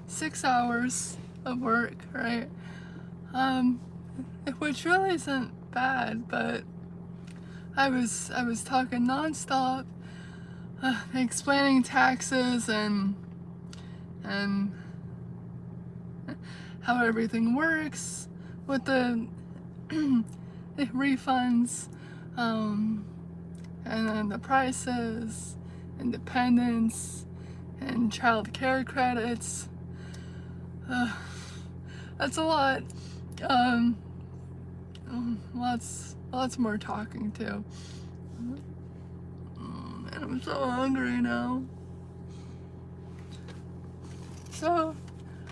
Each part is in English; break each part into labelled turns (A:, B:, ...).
A: 6 hours of work, right? Which really isn't bad, but I was talking nonstop, explaining taxes and how everything works with the refunds, and then the prices, independence, and child care credits. That's a lot. Lots more talking too. And I'm so hungry now. So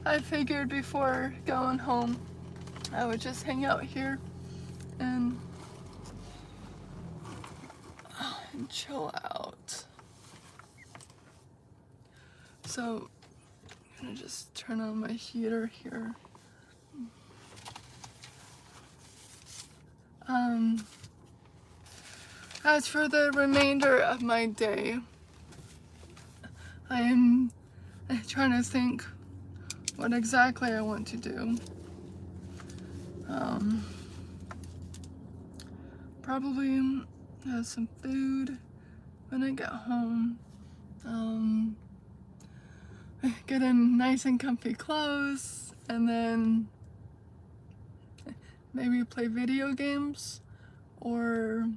A: I figured before going home, I would just hang out here and chill out. So I'm gonna just turn on my heater here. As for the remainder of my day, I am trying to think what exactly I want to do. Probably have some food when I get home. Get in nice and comfy clothes, and then maybe play video games, or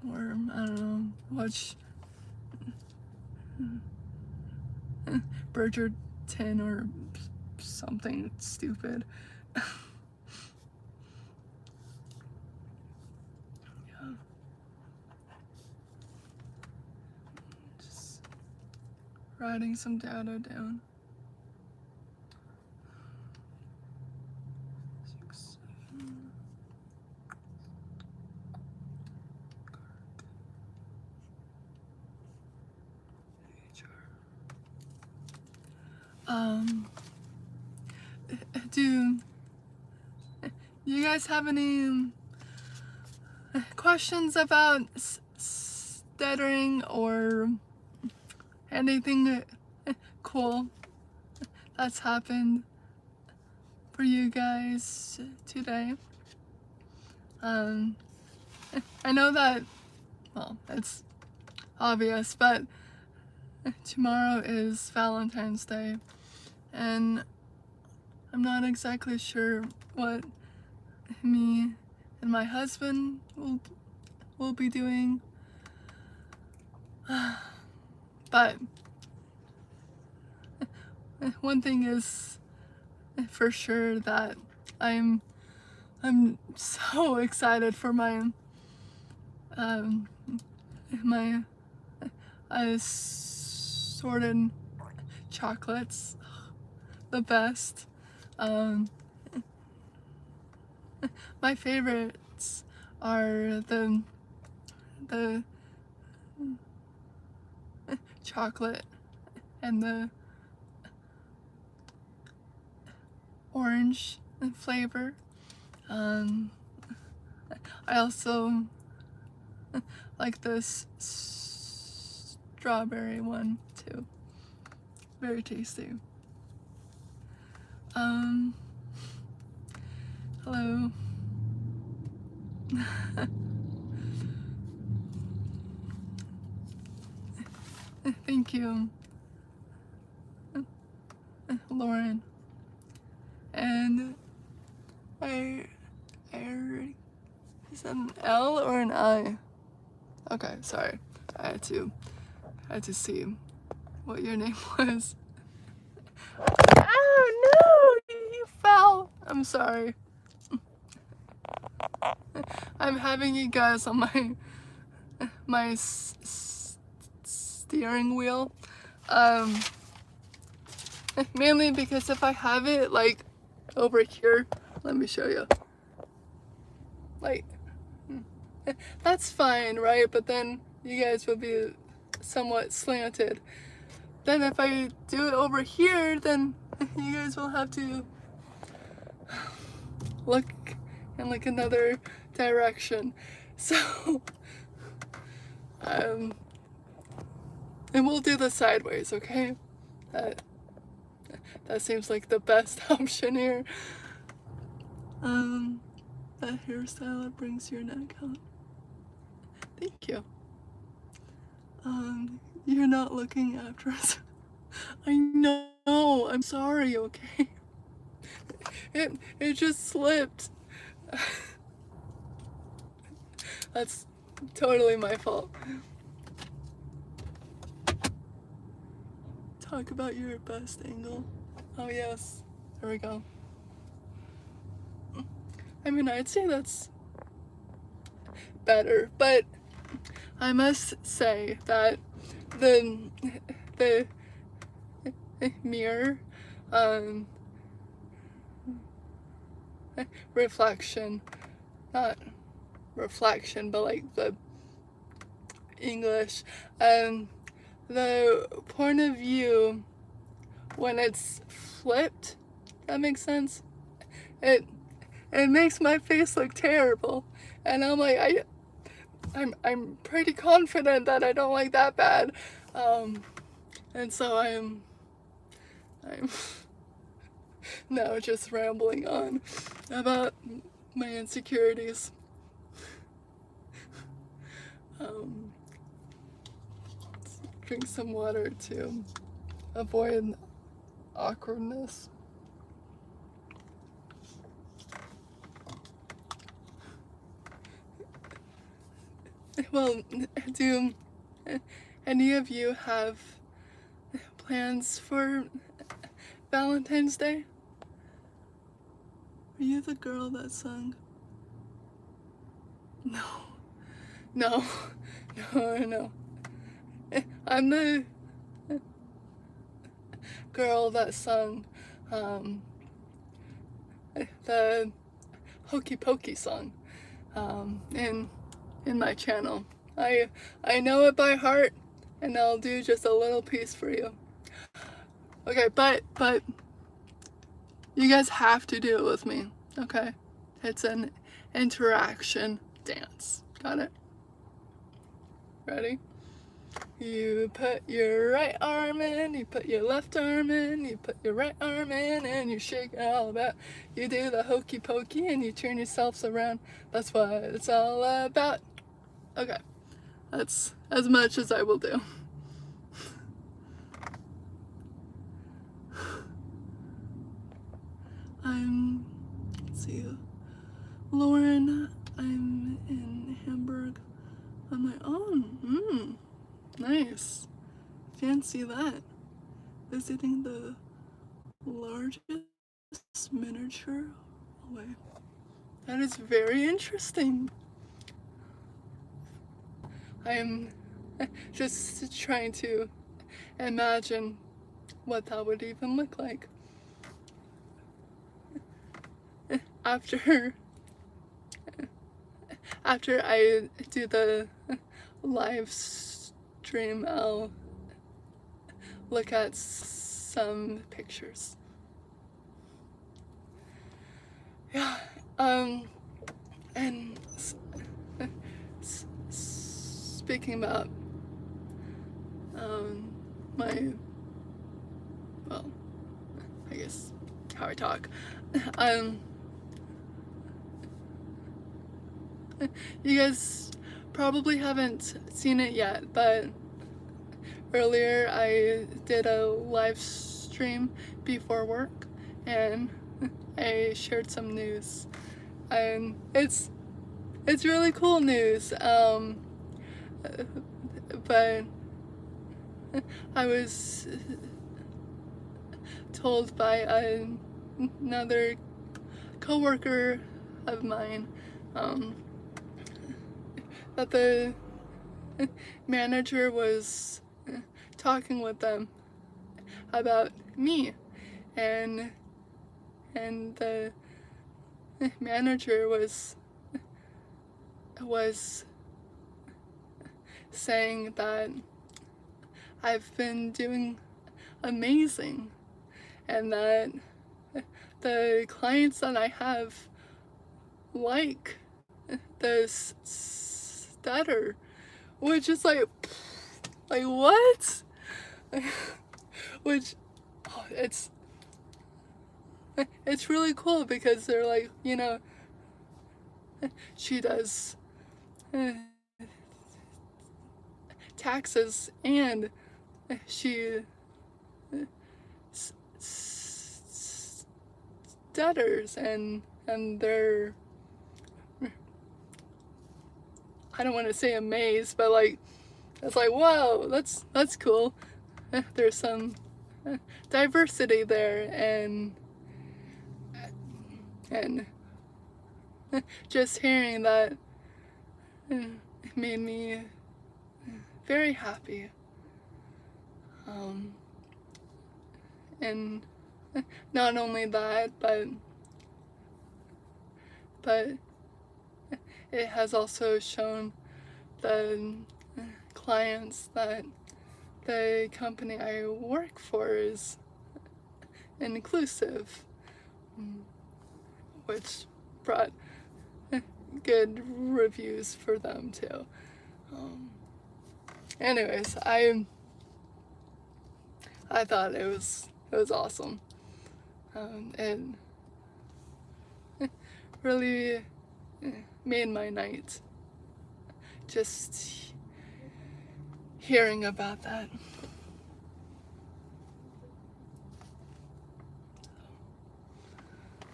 A: I don't know, watch Bridgerton or something stupid. Yeah. Just writing some data down. 6, 7. Do you guys have any questions about stuttering or anything cool that's happened for you guys today? I know that, well, it's obvious, but tomorrow is Valentine's Day, and I'm not exactly sure what me and my husband will be doing, but one thing is for sure, that I'm so excited for my my assorted chocolates, the best. My favorites are the chocolate and the orange flavor. I also like this strawberry one too. Very tasty. Hello. Thank you, Lauren. And I already, is that an L or an I? Okay, sorry. I had to see what your name was. Oh no, you fell. I'm sorry. I'm having you guys on my steering wheel. Mainly because if I have it like over here, let me show you. Like, that's fine, right? But then you guys will be somewhat slanted. Then if I do it over here, then you guys will have to look in like another direction. So, and we'll do the sideways, okay? That that seems like the best option here. That hairstyle that brings your neck out. Thank you. You're not looking after us. I know. I'm sorry. Okay. It just slipped. That's totally my fault. Talk about your best angle. Oh yes. There we go. I mean, I'd say that's better, but I must say that the mirror reflection, not reflection, but like the English, the point of view when it's flipped, that makes sense. It makes my face look terrible, and I'm like, I'm pretty confident that I don't like that bad, and so I'm now just rambling on about my insecurities. Drink some water to avoid awkwardness. Well, do any of you have plans for Valentine's Day? Are you the girl that sung? No. No. No. I'm the girl that sung the Hokey Pokey song in my channel. I know it by heart, and I'll do just a little piece for you. Okay, but you guys have to do it with me, okay? It's an interaction dance. Got it? Ready? You put your right arm in, you put your left arm in, you put your right arm in, and you shake it all about. You do the hokey pokey and you turn yourselves around. That's what it's all about. Okay, that's as much as I will do. Let's see, Lauren, I'm in Hamburg on my own. Nice. Fancy that. Visiting the largest miniature away. That is very interesting. I'm just trying to imagine what that would even look like. After I do the live stream, I'll look at some pictures. Yeah, and speaking about my, well, I guess how I talk, you guys probably haven't seen it yet, but earlier I did a live stream before work and I shared some news, and it's really cool news, but I was told by another coworker of mine that the manager was talking with them about me, and the manager was saying that I've been doing amazing, and that the clients that I have like the stutter, which is like what? Which it's really cool because they're like, she does uh, taxes and she stutters and they're, I don't want to say amazed, but like it's like, whoa, that's cool. There's some diversity there, and just hearing that made me very happy. And not only that, but it has also shown the clients that the company I work for is inclusive, which brought good reviews for them too. Anyways, I thought it was awesome. It really made my night just hearing about that.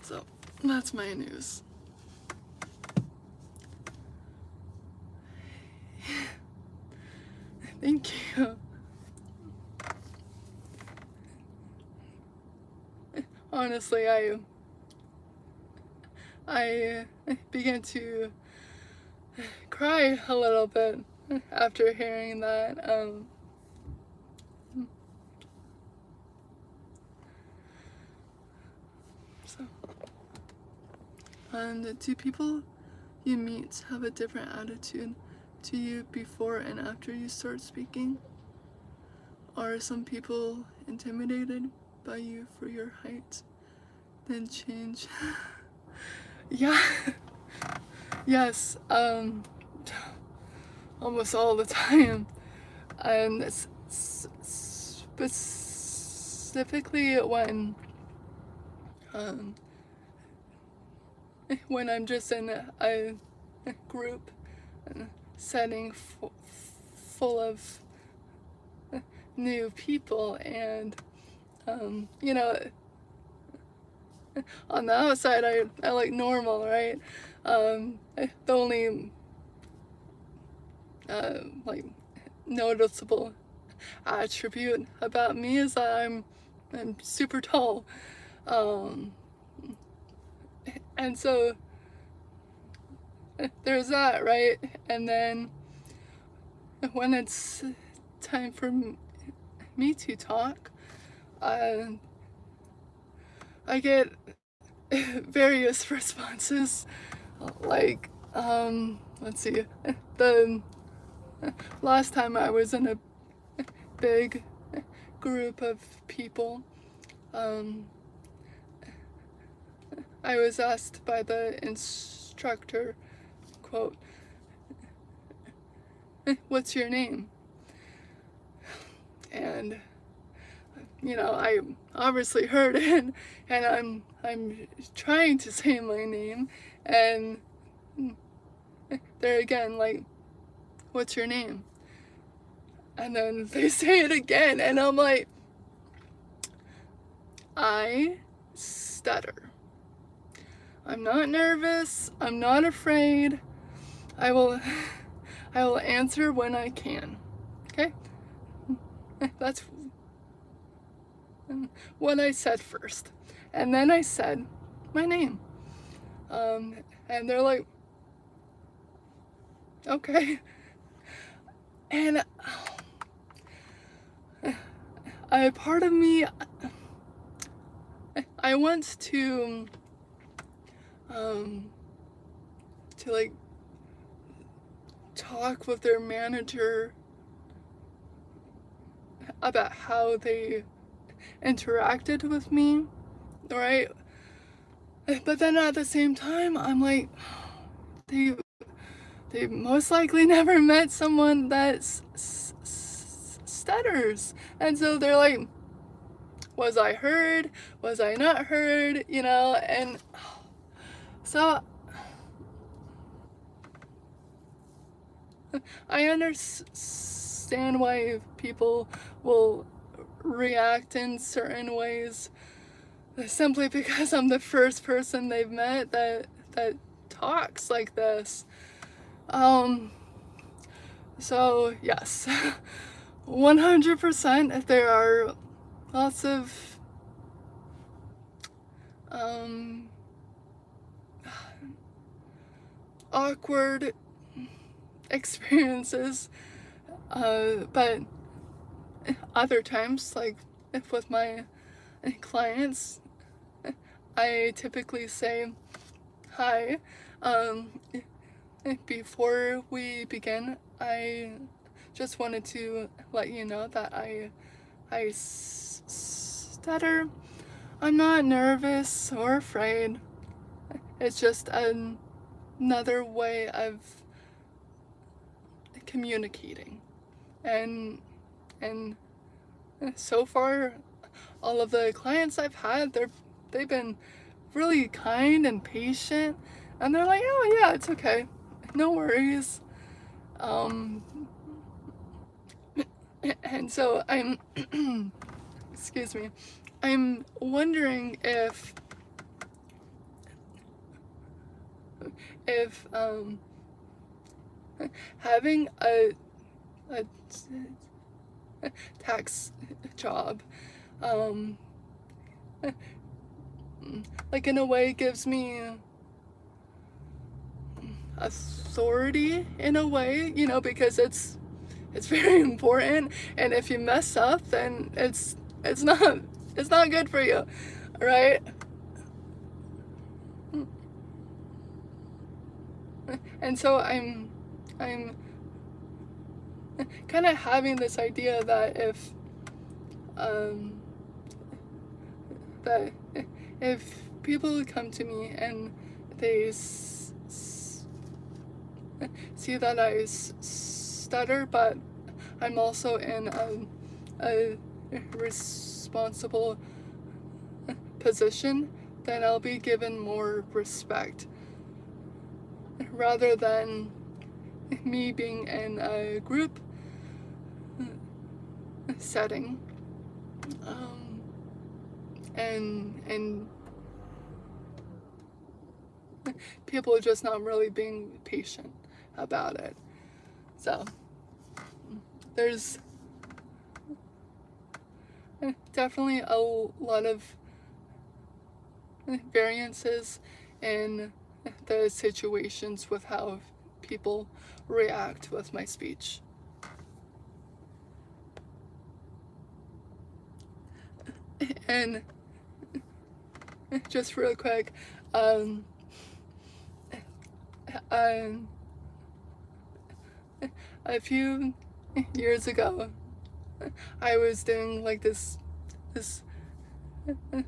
A: So that's my news. Thank you. Honestly, I began to cry a little bit after hearing that. And do people you meet have a different attitude to you before and after you start speaking? Are some people intimidated by you for your height, then change? Yeah. Yes, almost all the time. And specifically when I'm just in a group setting full of new people, and on the outside I like normal, right? The only like noticeable attribute about me is that I'm super tall, and so there's that, right? And then when it's time for me to talk, I get various responses. Like, let's see, the last time I was in a big group of people, I was asked by the instructor, quote, "What's your name?" And I obviously heard it, and I'm trying to say my name, and they're again like, "What's your name?" And then they say it again, and I'm like, I stutter. I'm not nervous. I'm not afraid. I will answer when I can. Okay? That's what I said first. And then I said my name. And they're like, okay. And a part of me, I want to like talk with their manager about how they interacted with me, right? But then at the same time, I'm like, they most likely never met someone that stutters, and so they're like, was I heard? Was I not heard? You know, and so I understand why people will react in certain ways simply because I'm the first person they've met that talks like this. So yes, 100% there are lots of awkward experiences, but other times, like if with my clients, I typically say hi. Before we begin, I just wanted to let you know that I stutter. I'm not nervous or afraid. It's just another way of communicating, and so far, all of the clients I've had, they've been really kind and patient, and they're like, oh yeah, it's okay, no worries. And so I'm excuse me, I'm wondering if having a tax job like in a way gives me authority in a way, you know, because it's very important, and if you mess up, then it's not good for you, right? And so I'm kind of having this idea that that if people come to me and they see that I stutter, but I'm also in a responsible position, then I'll be given more respect, rather than me being in a group setting, and people just not really being patient about it. So there's definitely a lot of variances in the situations with how people react with my speech. And just real quick, a few years ago, I was doing like this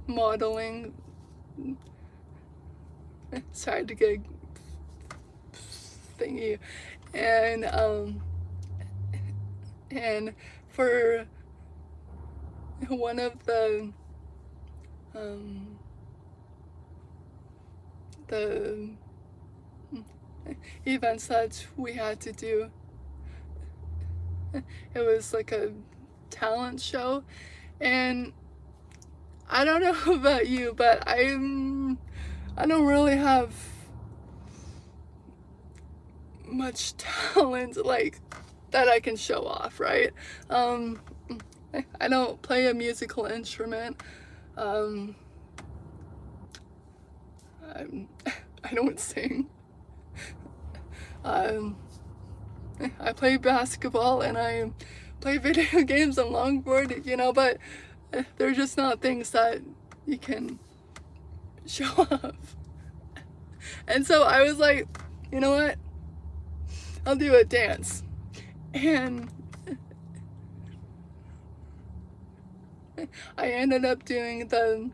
A: modeling, side gig thingy, and for one of the events that we had to do, it was like a talent show, and I don't know about you, but I don't really have much talent like that I can show off, right? I don't play a musical instrument. I don't sing. I play basketball and I play video games and longboard, you know, but they're just not things that you can show off. And so I was like, you know what? I'll do a dance. And I ended up doing the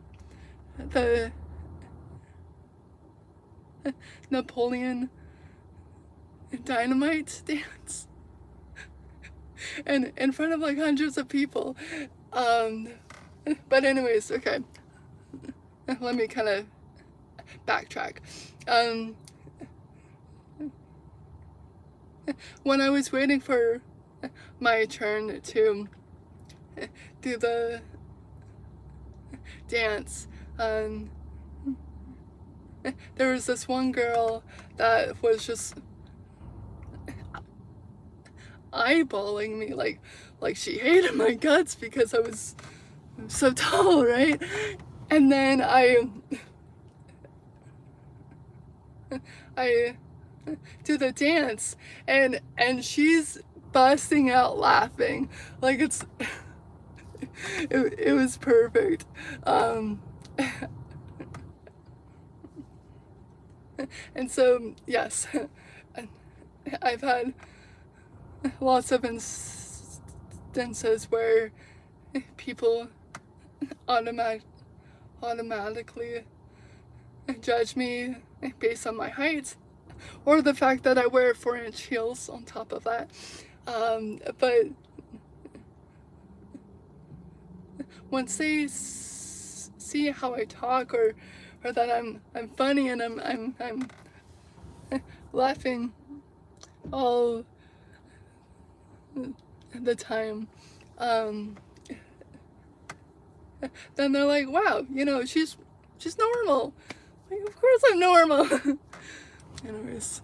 A: Napoleon Dynamite dance, and in front of like hundreds of people. But anyways, okay. Let me kind of backtrack. When I was waiting for my turn to do the dance, there was this one girl that was just eyeballing me, like she hated my guts because I was so tall, right? And then I do the dance, and she's busting out laughing, like it was perfect. And so yes, I've had lots of instances where people automatically judge me based on my height, or the fact that I wear 4-inch heels on top of that. But once they see how I talk, or that I'm funny and I'm laughing all the time, then they're like, wow, you know, she's normal. Like, of course I'm normal. Anyways,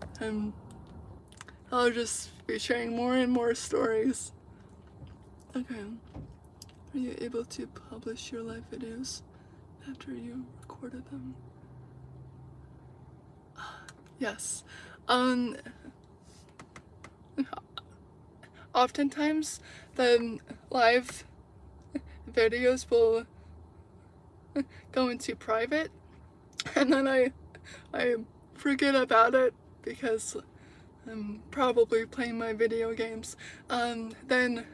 A: I'll just be sharing more and more stories. Okay. Are you able to publish your live videos after you recorded them? Yes. Oftentimes the live videos will go into private, and then I forget about it because I'm probably playing my video games. Then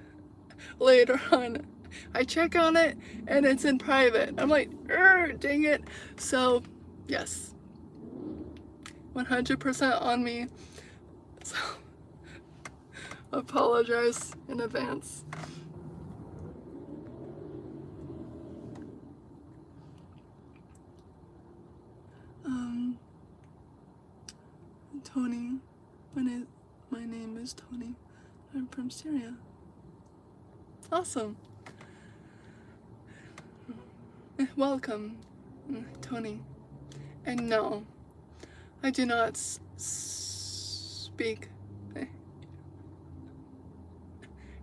A: later on I check on it and it's in private. I'm like, dang it. So yes, 100% on me. So apologize in advance. Tony, my name is Tony. I'm from Syria. Awesome. Welcome, Tony. And no, I do not speak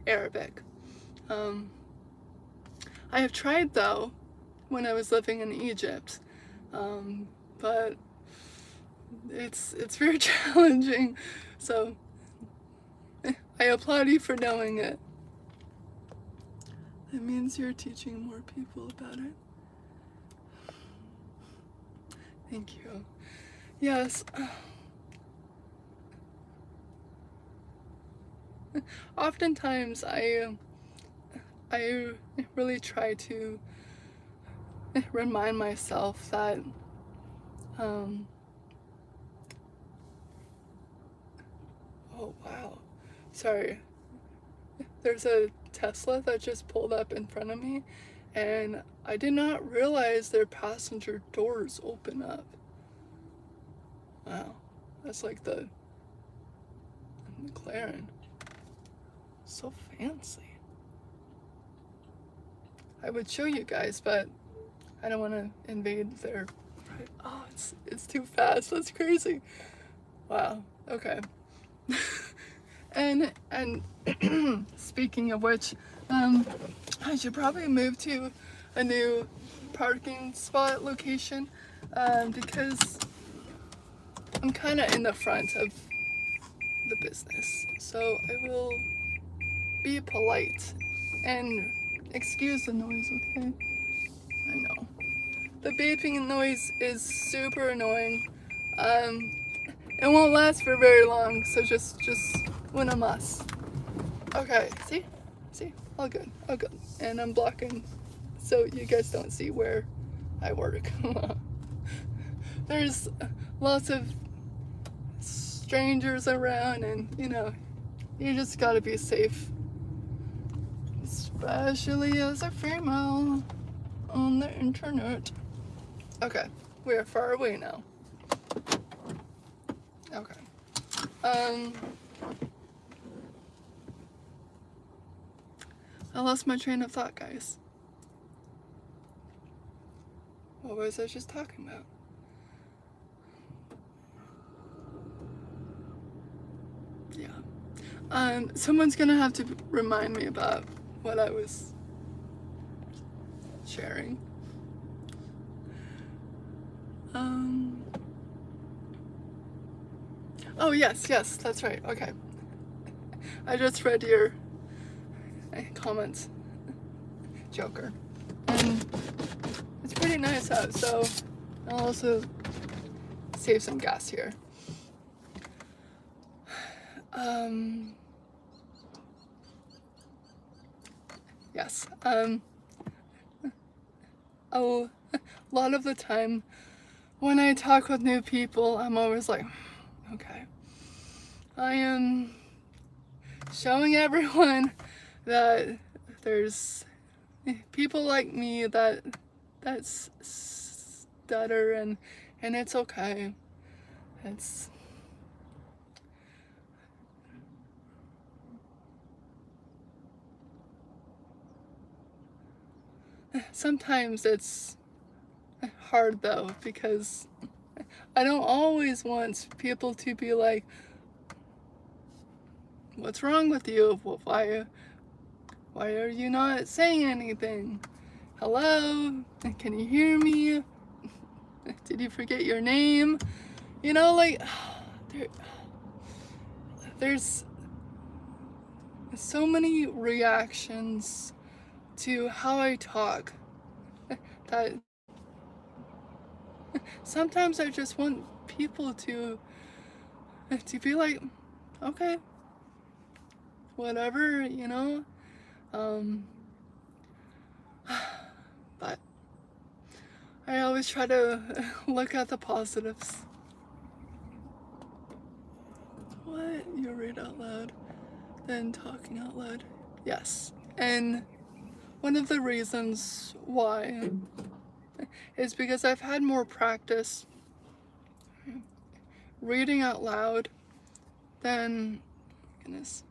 A: Arabic. I have tried though when I was living in Egypt, but it's very challenging. So I applaud you for knowing it. It means you're teaching more people about it. Thank you. Yes. Oftentimes I really try to remind myself that oh wow, sorry, there's a Tesla that just pulled up in front of me, and I did not realize their passenger doors open up. Wow, that's like the McLaren. So fancy. I would show you guys, but I don't want to invade their... Oh, it's too fast. That's crazy. Wow. Okay. And speaking of which, I should probably move to a new parking spot location, because I'm kind of in the front of the business. So I will be polite and excuse the noise, okay? I know. The beeping noise is super annoying. It won't last for very long, so just when a must. Okay, see, all good. And I'm blocking so you guys don't see where I work. There's lots of strangers around, and you know, you just gotta be safe, especially as a female. internet. Okay, we are far away now. Okay. I lost my train of thought, guys. What was I just talking about? Yeah. Someone's gonna have to remind me about what I was sharing. Oh, yes, that's right. Okay. I just read your comments, Joker. And it's pretty nice out, so I'll also save some gas here. Yes. A lot of the time when I talk with new people, I'm always like, okay, I am showing everyone that there's people like me that stutter, and it's okay. It's sometimes it's hard though, because I don't always want people to be like, what's wrong with you? Why are you not saying anything? Hello? Can you hear me? Did you forget your name? You know, like, there's so many reactions to how I talk that sometimes I just want people to be like, okay, whatever, you know. But I always try to look at the positives. What? You read out loud, then talking out loud. Yes. And one of the reasons why is because I've had more practice reading out loud than, goodness.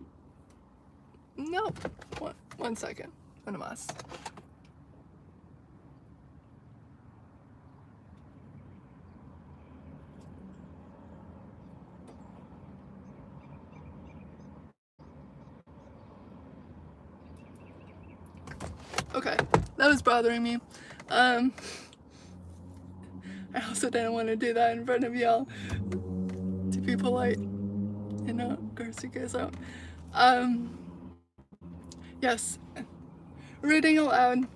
A: Nope. One second. One of us. Okay, that was bothering me. I also didn't want to do that in front of y'all. To be polite, you know, curse you guys out. Yes, reading aloud.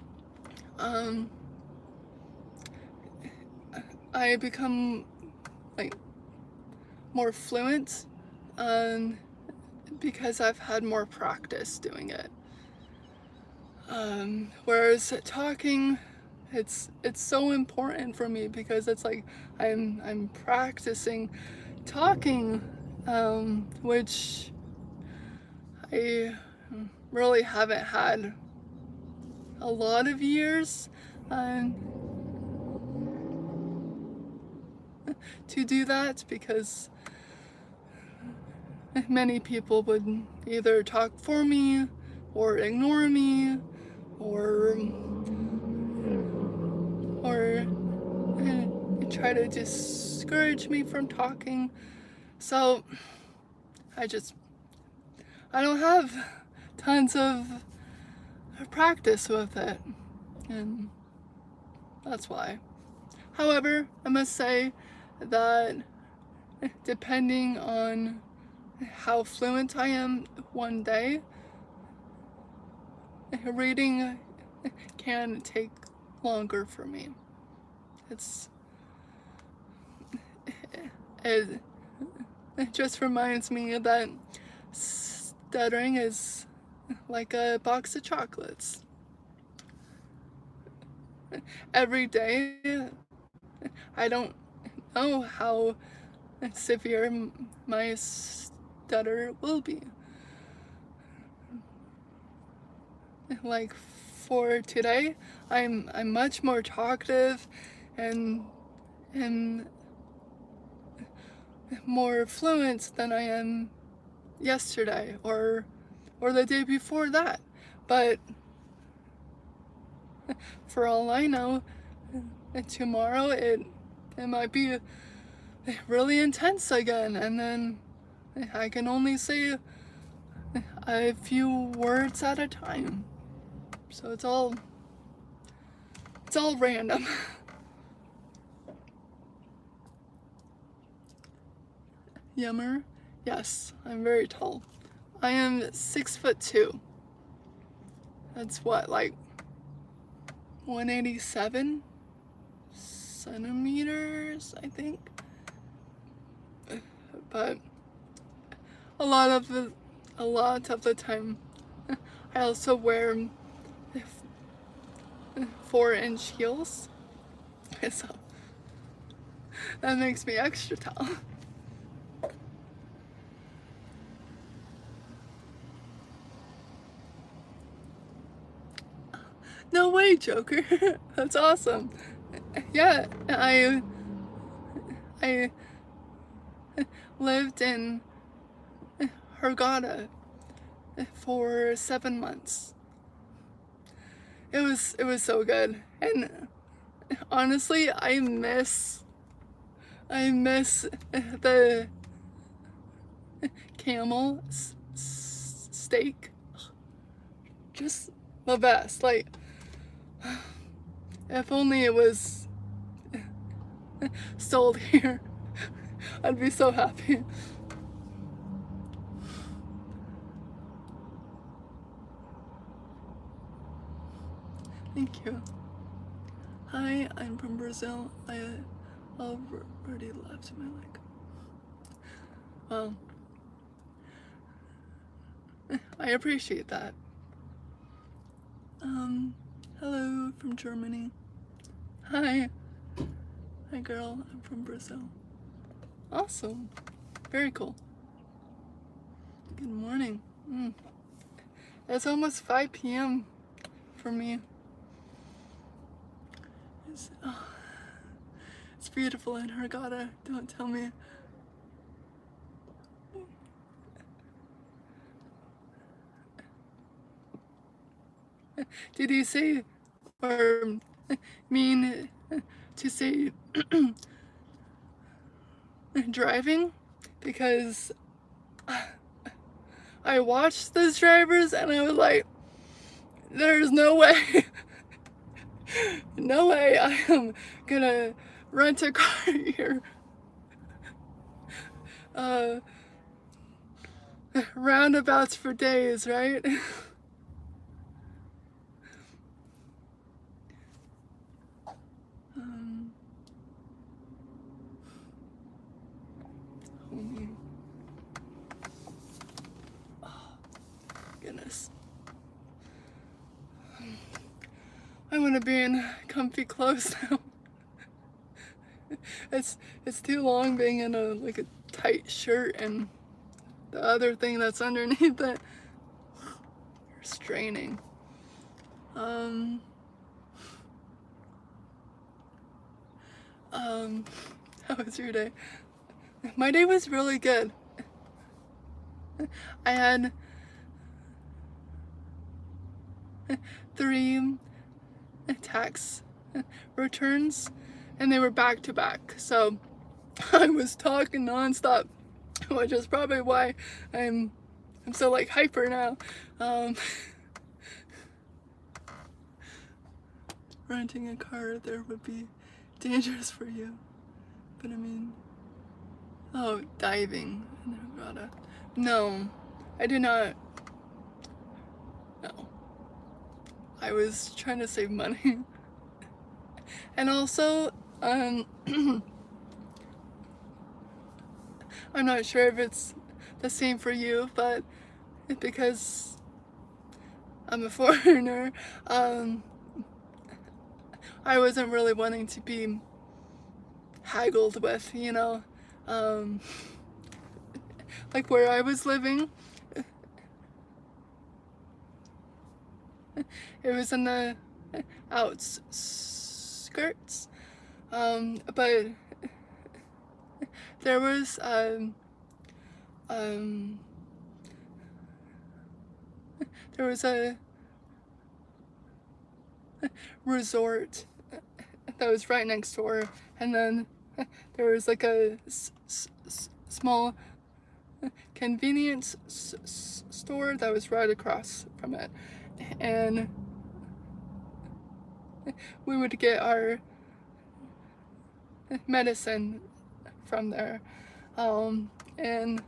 A: I become like more fluent, because I've had more practice doing it. Whereas talking, it's so important for me because it's like I'm practicing talking, which I really haven't had a lot of years to do that, because many people would either talk for me or ignore me or try to discourage me from talking. So I don't have tons of practice with it, and that's why. However, I must say that depending on how fluent I am one day, reading can take longer for me. It just reminds me that stuttering is like a box of chocolates. Every day, I don't know how severe my stutter will be. Like for today. I'm much more talkative and more fluent than I am yesterday or the day before that. But for all I know, tomorrow it might be really intense again, and then I can only say a few words at a time. So it's all random. Yummer? Yes, I'm very tall. I am 6'2". That's what, like 187 centimeters, I think. But a lot of the time, I also wear 4-inch heels, so that makes me extra tall. No way, Joker. That's awesome. Yeah, I lived in Hurghada for 7 months. It was so good, and honestly, I miss the camel steak. Just the best. Like, if only it was sold here, I'd be so happy. Thank you. Hi, I'm from Brazil. I already left my leg. Well, I appreciate that. Hello from Germany. Hi. Hi girl, I'm from Brazil. Awesome. Very cool. Good morning. It's almost 5 p.m. for me. It's beautiful in Hurghada, don't tell me. Did you say, or mean to say driving? Because I watched those drivers and I was like, there's no way, no way I am gonna rent a car here. Roundabouts for days, right? Goodness. I want to be in comfy clothes now. It's too long being in a tight shirt and the other thing that's underneath it. You're straining. How was your day? My day was really good. I had 3 tax returns and they were back to back, so I was talking nonstop, which is probably why I'm so hyper now. Renting a car there would be dangerous for you, but I mean, oh, diving in Hurghada. No, I did not. No. I was trying to save money. And also, I'm not sure if it's the same for you, but because I'm a foreigner, I wasn't really wanting to be haggled with, you know. Like where I was living, it was in the outskirts, but there was there was a resort that was right next door, and then there was like a small convenience store that was right across from it, and we would get our medicine from there, and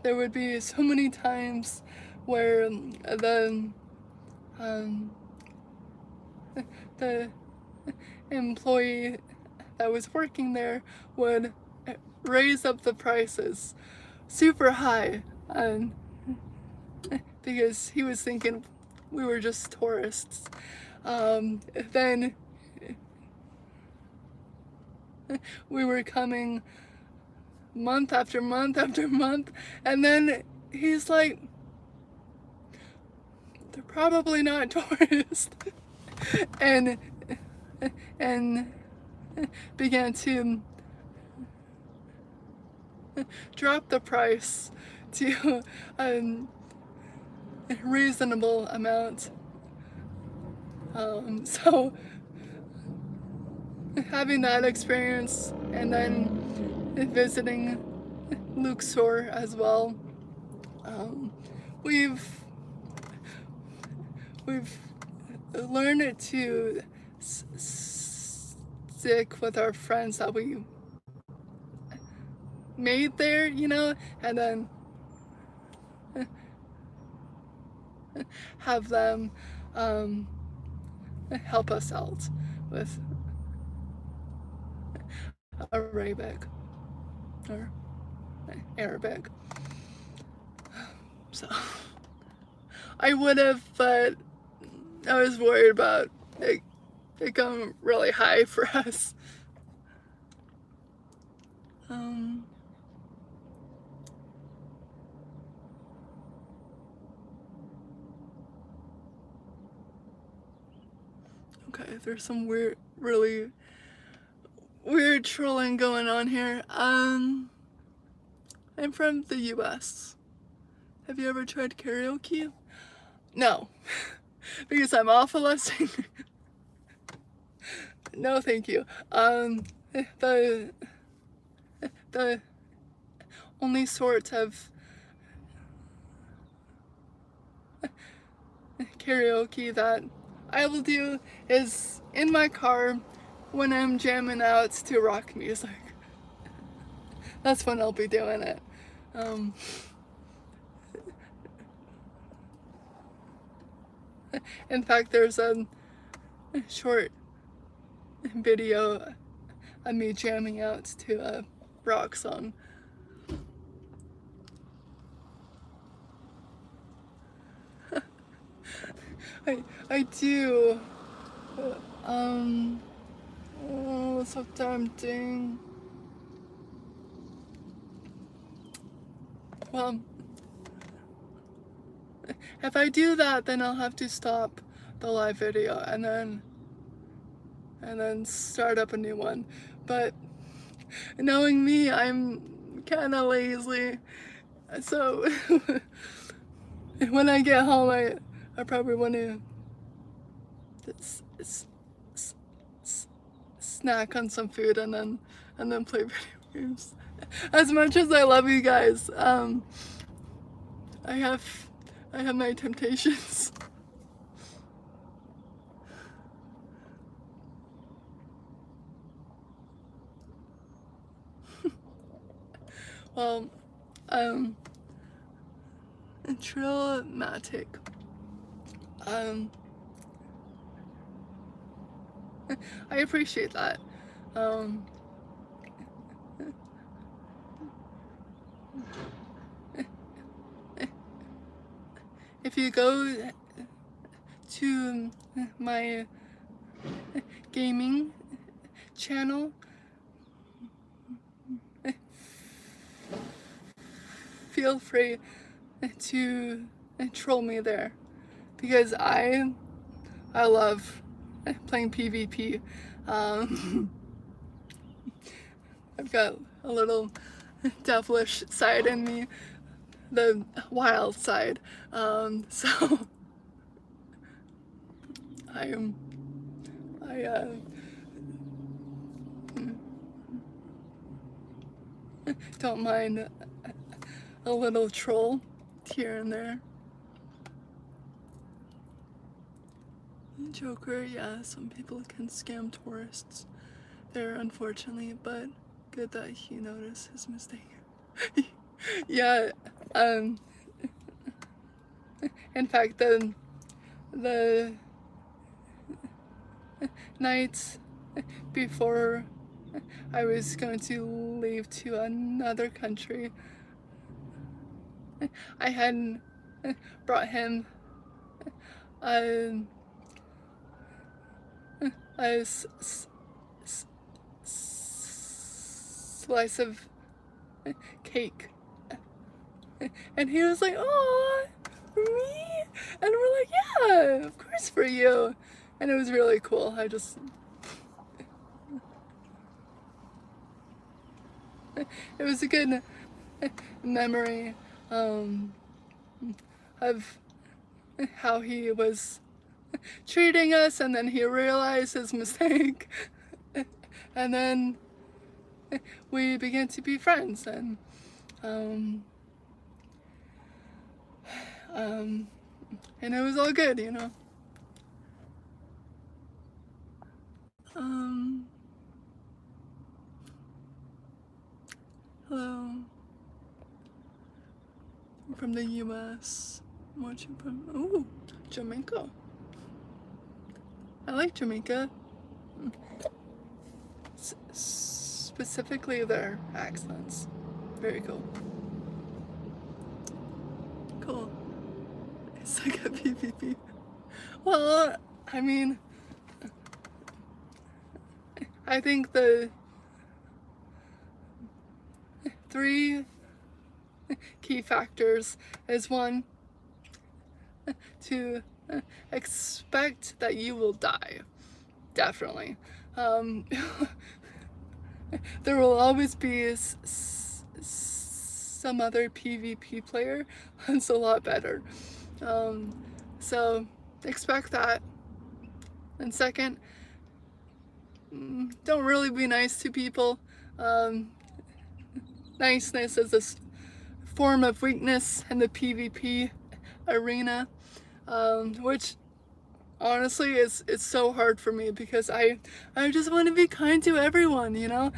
A: there would be so many times where the employee that was working there would raise up the prices super high, because he was thinking we were just tourists. Then we were coming month after month after month, and then he's like, they're probably not tourists, and began to drop the price to a reasonable amount. So having that experience, and then visiting Luxor as well, we've learned to stick with our friends that we made there, you know, and then have them help us out with Arabic or Arabic. So I would have, but I was worried about it going really high for us. Okay, there's some really weird trolling going on here. I'm from the US. Have you ever tried karaoke? No, because I'm awful at singing. No, thank you. The only sort of karaoke that I will do is in my car when I'm jamming out to rock music. That's when I'll be doing it. In fact, there's a short video of me jamming out to a rock song. I do. Oh, it's so tempting. Well, if I do that, then I'll have to stop the live video and then start up a new one. But knowing me, I'm kind of lazy. So when I get home, I probably want to snack on some food and then play video games. As much as I love you guys, I have my temptations. Well, traumatic. I appreciate that. If you go to my gaming channel, feel free to troll me there, because I love playing PvP. I've got a little devilish side in me, the wild side. So I don't mind a little troll here and there. Joker, yeah, some people can scam tourists there, unfortunately, but good that he noticed his mistake. Yeah, in fact, the night before I was going to leave to another country, I had brought him a slice of cake, and he was like, "Oh, for me?" And we're like, "Yeah, of course for you." And it was really cool. It was a good memory of how he was treating us, and then he realized his mistake, and then we began to be friends, and and it was all good, you know. Hello from the US. Watching from, ooh, Jamaica. I like Jamaica. Specifically their accents. Very cool. Cool. It's like a PvP. Well, I mean, I think the 3 key factors is, 1, to expect that you will die. Definitely. There will always be some other PvP player that's a lot better. So expect that. And second, don't really be nice to people. Niceness is a form of weakness in the PvP arena, which honestly it's so hard for me, because I just want to be kind to everyone, you know.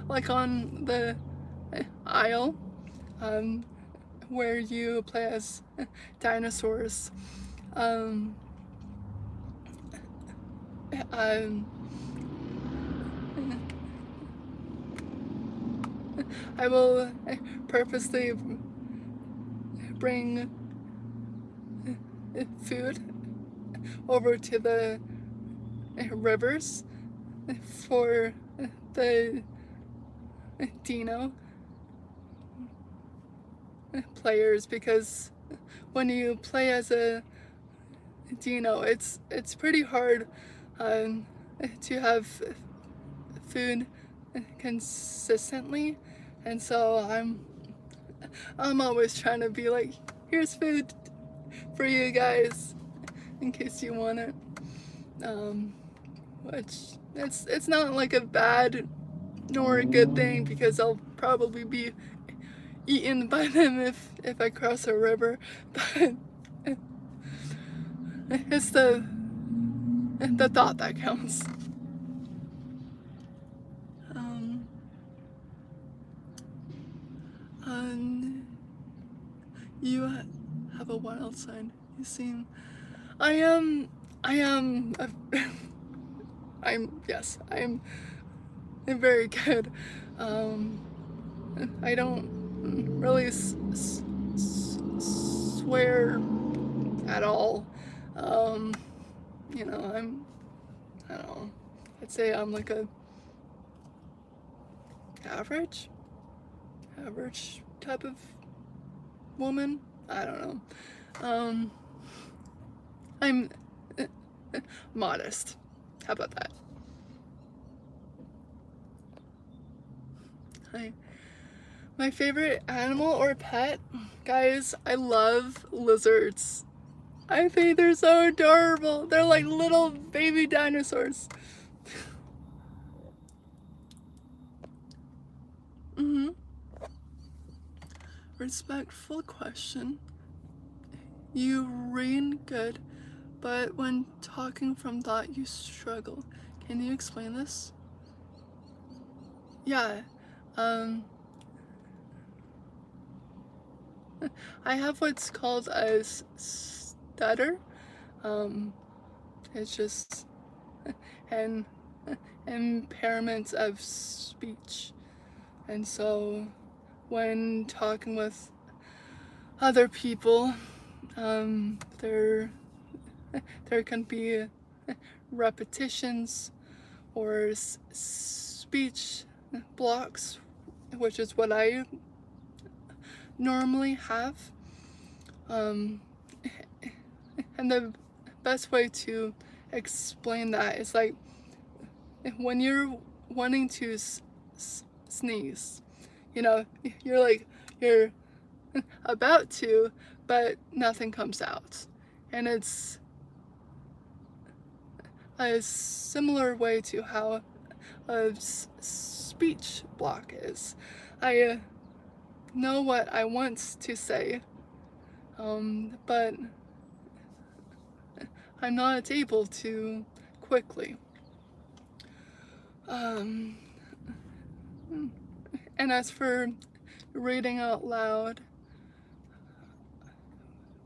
A: Like on the Isle, where you play as dinosaurs, I will purposely bring food over to the rivers for the Dino players, because when you play as a Dino, it's pretty hard to have food consistently, and so I'm always trying to be like, here's food for you guys in case you want it, which it's not like a bad nor a good thing, because I'll probably be eaten by them if I cross a river, but it's the thought that counts. You have a wild side. You seem. I am. Yes. I'm very good. I don't really swear at all. You know, I don't know. I'd say I'm like a average average type of woman. I don't know. I'm modest. How about that? Hi. My favorite animal or pet? Guys, I love lizards. I think they're so adorable. They're like little baby dinosaurs. Respectful question. You read good, but when talking from thought, you struggle. Can you explain this? Yeah. I have what's called a stutter. It's just an impairment of speech. And so when talking with other people, there can be repetitions or speech blocks, which is what I normally have. And the best way to explain that is like when you're wanting to sneeze, you know, you're about to, but nothing comes out. And it's a similar way to how a speech block is. I know what I want to say, but I'm not able to quickly. And as for reading out loud,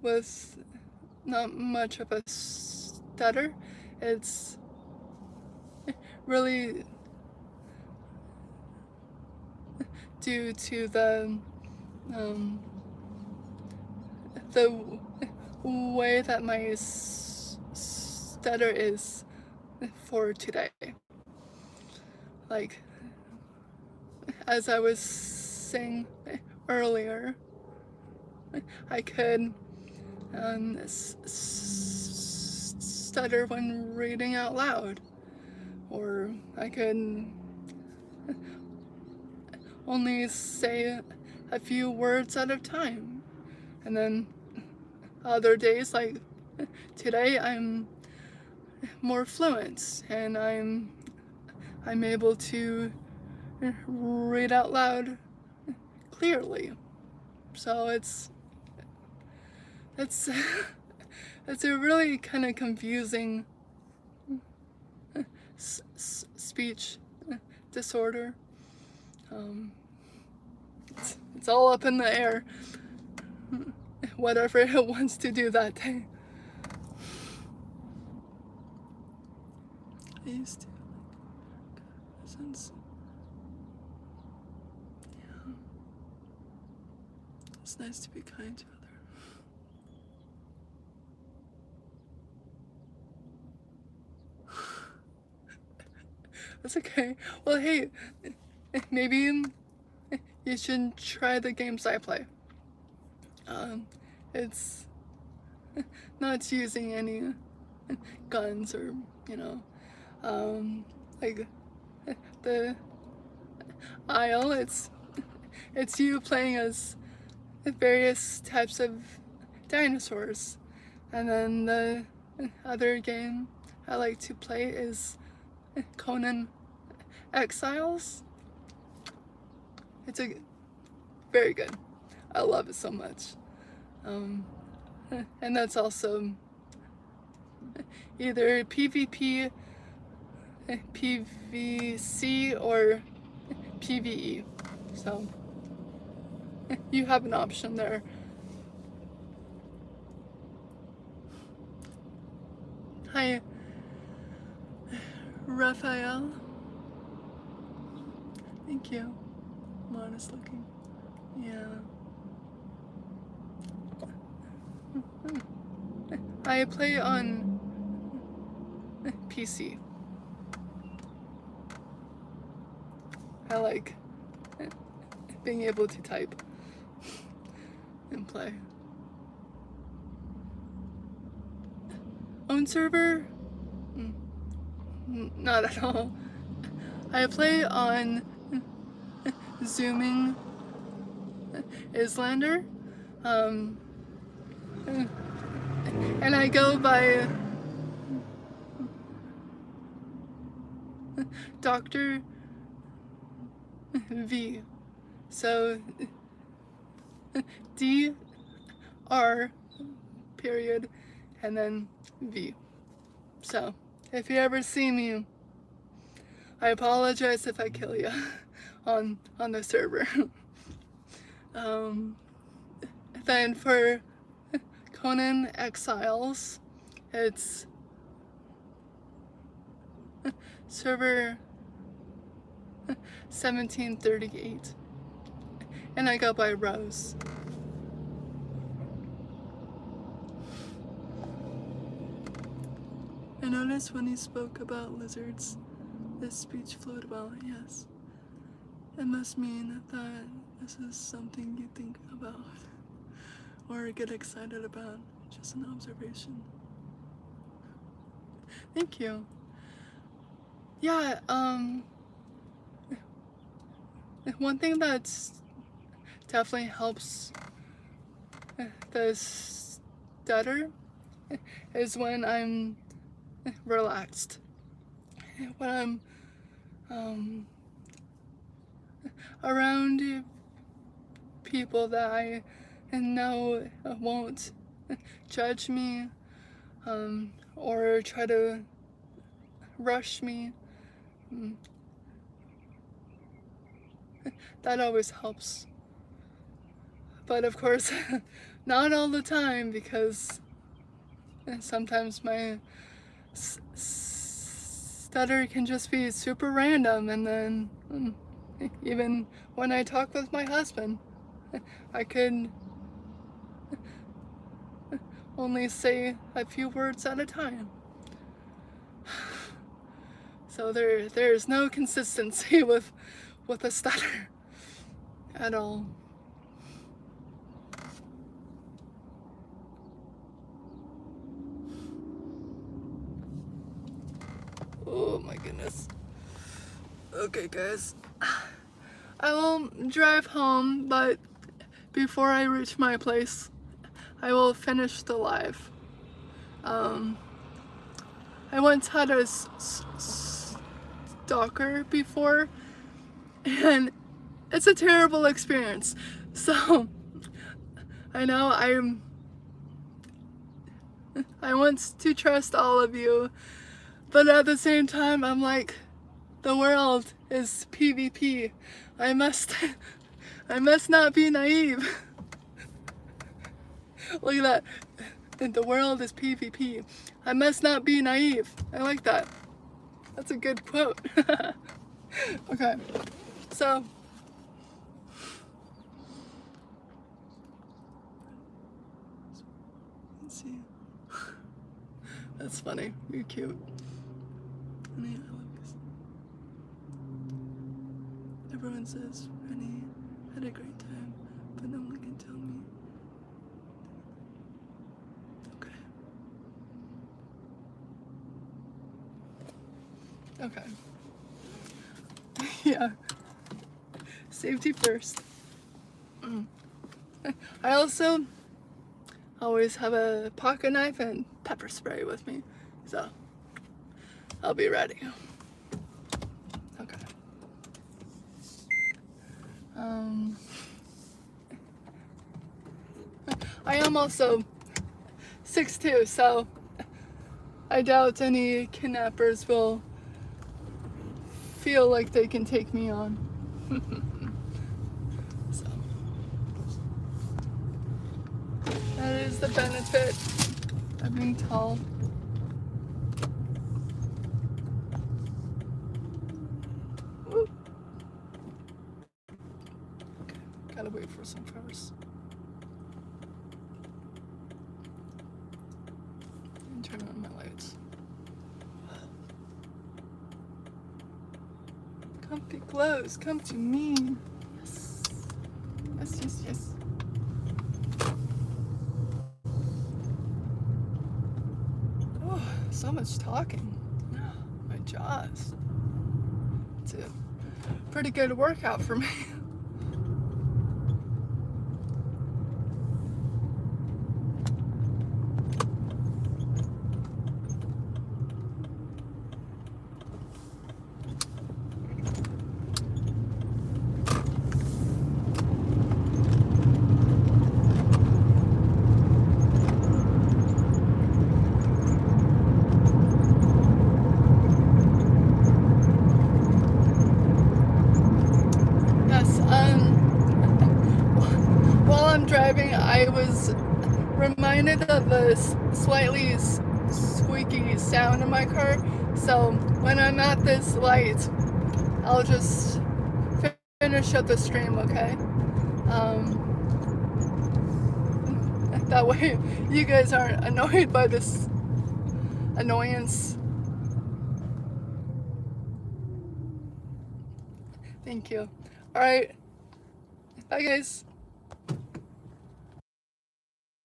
A: with not much of a stutter, it's really due to the way that my stutter is for today. Like, as I was saying earlier, I could stutter when reading out loud, or I could only say a few words at a time, and then other days, like today, I'm more fluent and I'm able to read out loud clearly. So it's a really kind of confusing speech disorder. It's all up in the air. Whatever it wants to do that day. I used to since yeah. It's nice to be kind to others. That's okay. Well, hey, maybe you should try the games I play. It's not using any guns or, you know, like the aisle. It's you playing as various types of dinosaurs, and then the other game I like to play is Conan Exiles. It's very good. I love it so much. And that's also either PvP, PvC, or PvE. So you have an option there. Hi, Raphael. Thank you. Modest looking. Yeah. I play on PC. I like being able to type and play. Own server? Not at all. I play on Zooming Islander, and I go by Dr. V. So DR period and then V. So if you ever see me, I apologize if I kill you on the server. Then for Conan Exiles, it's server 1738, and I go by Rose. I noticed when he spoke about lizards, his speech flowed well. Yes, it must mean that this is something you think about or get excited about. Just an observation. Thank you. Yeah, one thing that's definitely helps the stutter is when I'm relaxed. When I'm around people that I know won't judge me or try to rush me. That always helps. But of course, not all the time, because sometimes my stutter can just be super random, and then even when I talk with my husband, I could only say a few words at a time. So there's no consistency with a stutter at all. Oh my goodness. Okay, guys. I will drive home, but before I reach my place, I will finish the live. I once had a stalker before, and it's a terrible experience. So I know I want to trust all of you, but at the same time I'm like, the world is PvP. I must not be naive. Look at that. The world is PvP. I must not be naive. I like that. That's a good quote. Okay, so let's see. That's funny. You're cute. Honey, I love you. Everyone says Rennie had a great time, but no one can tell me. Okay. Yeah. Safety first. I also always have a pocket knife and pepper spray with me, so I'll be ready. Okay. I am also 6'2", so I doubt any kidnappers will feel like they can take me on. So that is the benefit of being tall. Woo. Okay, gotta wait for some first. And turn on my lights. Come be close, come to me. Yes. Yes, yes, yes. Oh, so much talking. My jaws. It's a pretty good workout for me. Yes, while I'm driving, I was reminded of a slightly squeaky sound in my car. So when I'm at this light, I'll just finish up the stream, okay? That way you guys aren't annoyed by this annoyance. Thank you. All right. Bye, guys.